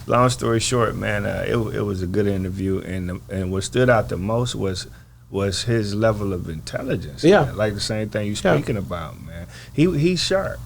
long story short, man, it was a good interview, and what stood out the most was his level of intelligence. Yeah, man. Like the same thing you speaking about, man. He's sharp.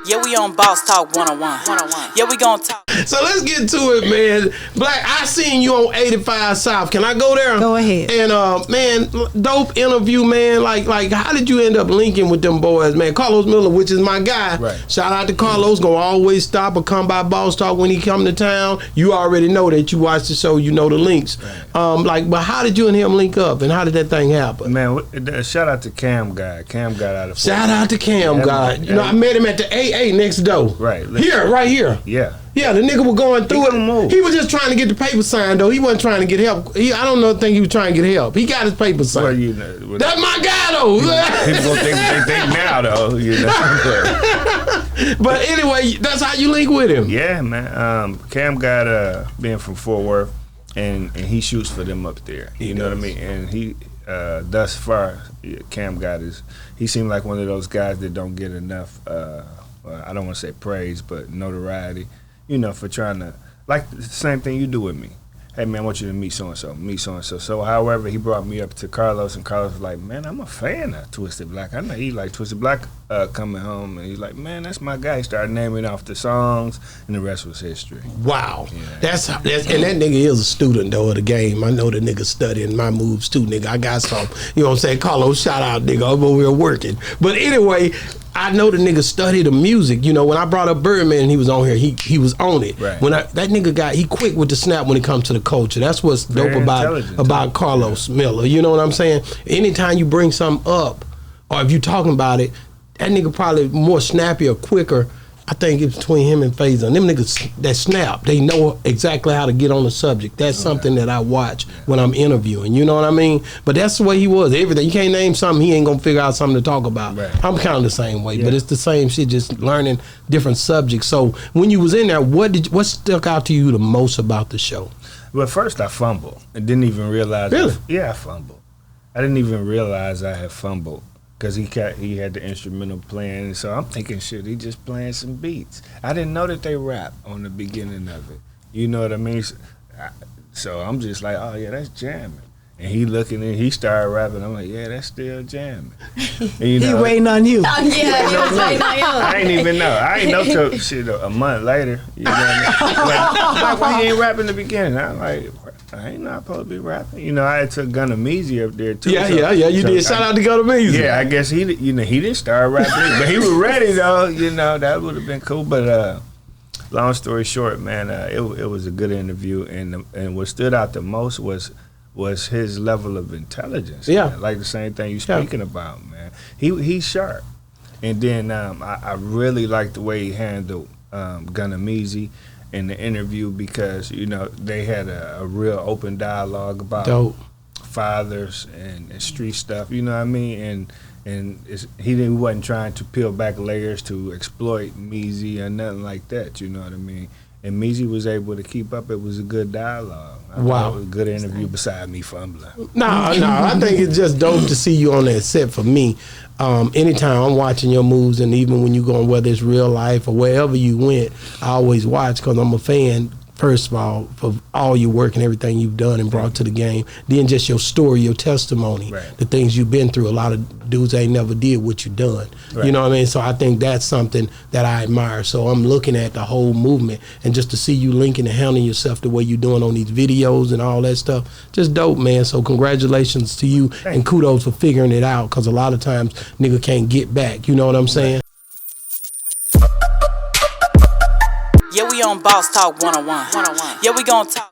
Yeah, we on Boss Talk 101. Yeah, we gonna talk. So let's get to it, man. Black, I seen you on 85 South. Can I go there? Go ahead. And man, dope interview, man. Like, how did you end up linking with them boys, man? Karlous Miller, which is my guy. Right. Shout out to Karlous. Gonna always stop or come by Boss Talk when he come to town. You already know that you watch the show. You know the links. Right. But how did you and him link up, and how did that thing happen? Man, shout out to Cam Guy. Cam got out of. Shout out to Cam Guy. You know, I met him at the AA next door. Right. Right here. Yeah. Yeah, the nigga was going through it. He was just trying to get the paper signed, though. He wasn't trying to get help. I think he was trying to get help. He got his paper signed. Well, you know, that's my guy, though. People gonna think what they think now, though. You know. But anyway, that's how you link with him. Yeah, man. Cam got being from Fort Worth, and he shoots for them up there. You know what I mean? And he thus far, Cam he seemed like one of those guys that don't get enough. I don't want to say praise, but notoriety. You know, for trying to, like the same thing you do with me. Hey, man, I want you to meet so-and-so, meet so-and-so. So, however, he brought me up to Karlous, and Karlous was like, man, I'm a fan of Twisted Black. I know he like Twisted Black coming home, and he's like, man, that's my guy. He started naming off the songs, and the rest was history. Wow. Yeah. That's and that nigga is a student, though, of the game. I know the nigga studying my moves, too, nigga. I got some, you know what I'm saying? Karlous, shout out, nigga. I'm over here working. But anyway, I know the nigga studied the music. You know, when I brought up Birdman, he was on here. He was on it. Right. When that nigga he quick with the snap when it comes to the culture. That's what's dope about Karlous Miller. You know what I'm saying? Anytime you bring something up, or if you talking about it, that nigga probably more snappy or quicker. I think it's between him and Faison. Them niggas that snap, they know exactly how to get on the subject. That's something that I watch when I'm interviewing. You know what I mean? But that's the way he was. Everything. You can't name something, he ain't gonna figure out something to talk about. Right. I'm kind of the same way, but it's the same shit, just learning different subjects. So when you was in there, what stuck out to you the most about the show? Well, first I fumbled. I didn't even realize. Really? I fumbled. I didn't even realize I had fumbled. Because he had the instrumental playing, and so I'm thinking, shit, he just playing some beats. I didn't know that they rap on the beginning of it. You know what I mean? So I'm just like, oh yeah, that's jamming. And he looking and he started rapping. I'm like, yeah, that's still jamming. And, you know, he waiting on you. Yeah, he was waiting on you. I ain't even know. I ain't know till shit a month later. You know what I mean? Like, why he ain't rapping in the beginning? I'm like, I ain't not supposed to be rapping. You know, I took Gunnameezy up there too. Yeah. You did. Shout out to Gunnameezy. Yeah, I guess he didn't start rapping, but he was ready though. You know, that would have been cool. But long story short, man, it was a good interview, and what stood out the most was his level of intelligence. Yeah, man. Like the same thing you speaking about, man. He's sharp, and then I really like the way he handled Gunnamezy in the interview, because you know they had a real open dialogue about fathers and street stuff. You know what I mean? And he wasn't trying to peel back layers to exploit Meezy or nothing like that. You know what I mean? And Meezy was able to keep up. It was a good dialogue. Wow. It was a good interview beside me fumbling. No, I think it's just dope to see you on that set for me. Anytime I'm watching your moves, and even when you going, whether it's real life or wherever you went, I always watch because I'm a fan, first of all, for all your work and everything you've done and brought to the game. Then just your story, your testimony, the things you've been through. A lot of dudes ain't never did what you done. Right. You know what I mean? So I think that's something that I admire. So I'm looking at the whole movement, and just to see you linking and handling yourself the way you're doing on these videos and all that stuff, just dope, man. So congratulations to you, and kudos for figuring it out, because a lot of times nigga can't get back. You know what I'm saying? Yeah, we on Boss Talk 101. Yeah, we gonna talk.